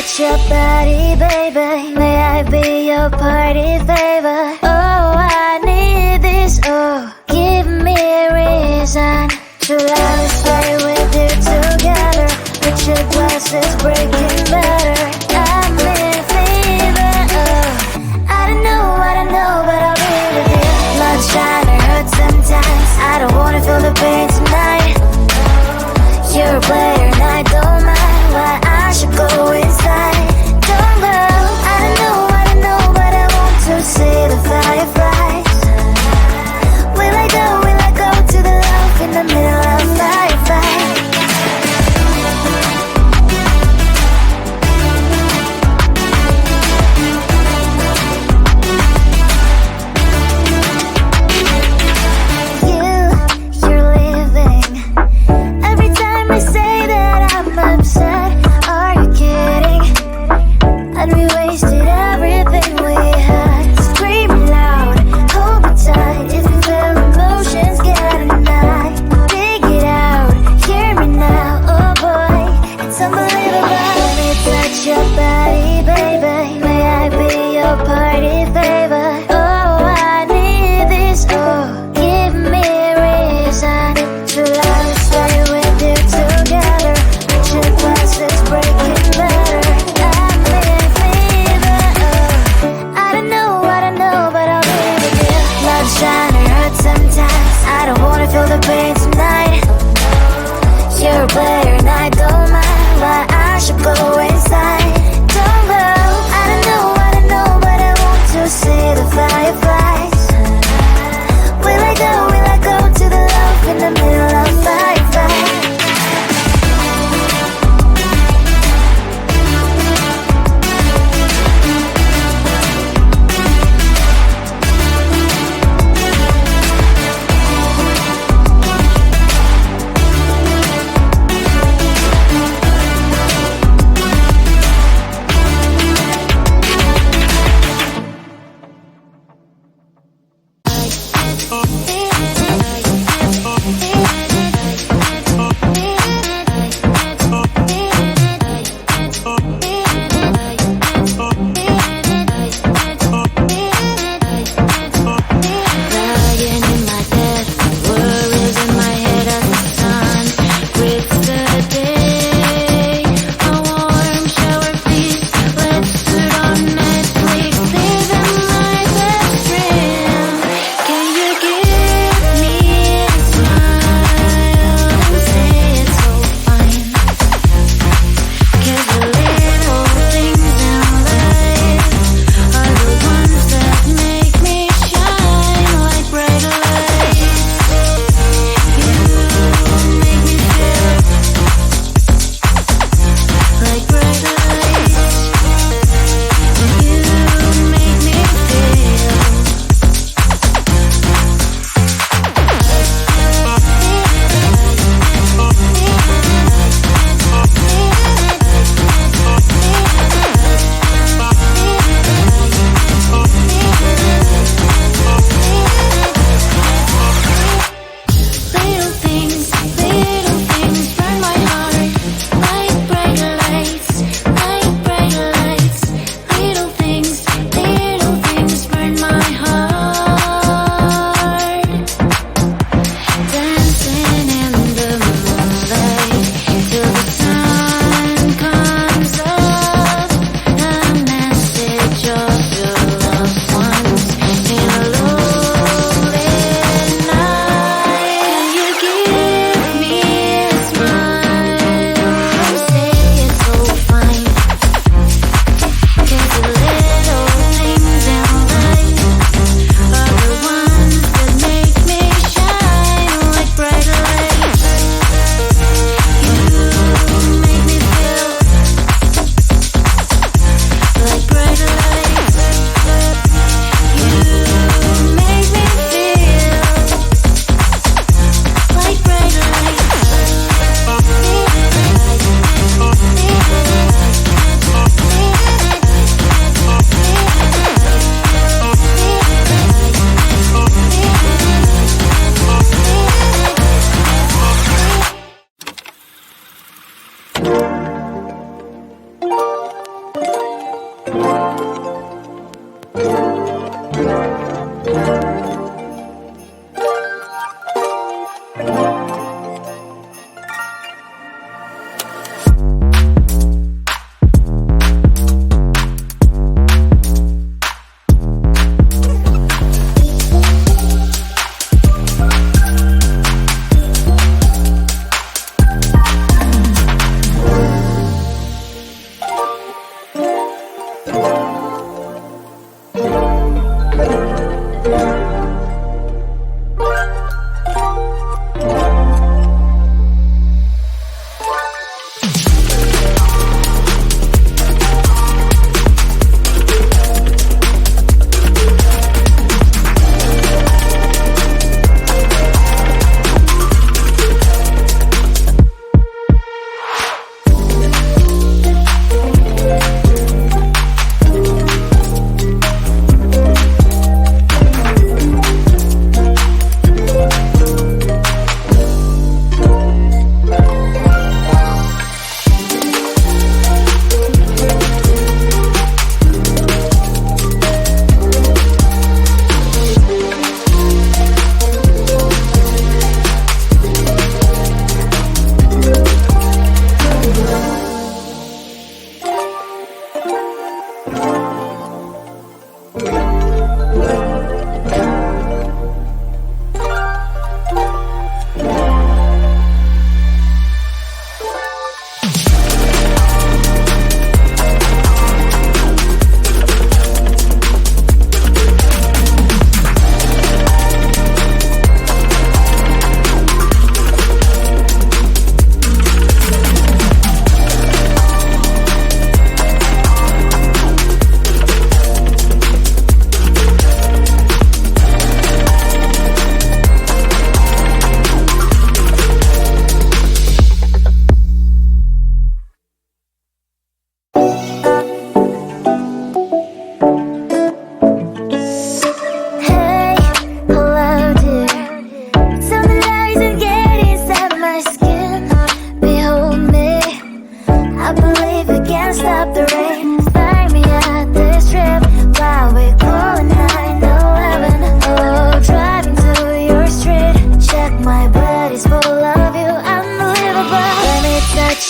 touch your body, baby. May I be your party favor? Oh, I need this. Oh, give me a reason to let me stay with you together. With your glasses breaking better. I'm in fever. Oh, I don't know, but I'll be with you. Blood shine, it hurts sometimes. I don't wanna feel the pain tonight. You're a player and I don't mind why I should go inside. Don't go. I don't know, but I want to see the fireflies. Will I go to the love in the middle of firefight? You're leaving. Every time I say that I'm upset, are you kidding? And we wasted everything we had. Screaming loud, hold me tight. If you feel emotions getting high, dig it out, hear me now. Oh boy, it's unbelievable. Let me touch your body, baby. May I be your party favor? Oh, I need this. Oh, give me a reason to let me stay with you together. With your glasses breaking better. I'm in fever. Oh, I don't know, but I'll be with you. Love shine, it hurts sometimes. I don't wanna feel the pain tonight. You're a player and I don't mind why I should go inside. Don't go. I don't know, but I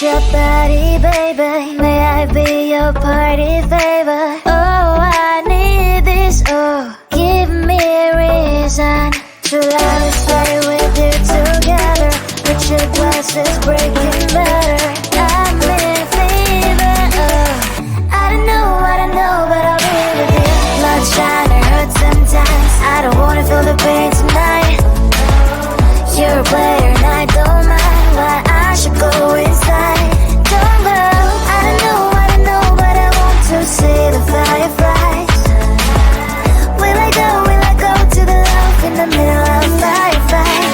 Your body, baby. May I be your party favor? Oh, I need this. Oh, give me a reason to let me stay with you together. Put your glasses breaking better. I'm in fever. Oh, I don't know, but I'll be with you. Not trying to hurt sometimes. I don't wanna feel the pain tonight. You're a player and I don't mind. Why I should go inside. Don't go. I don't know, but I want to see the fireflies. Will I go to the love in the middle of a firefight?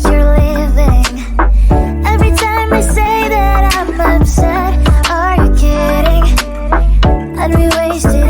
You're leaving. Every time I say that I'm upset, are you kidding? And we wasted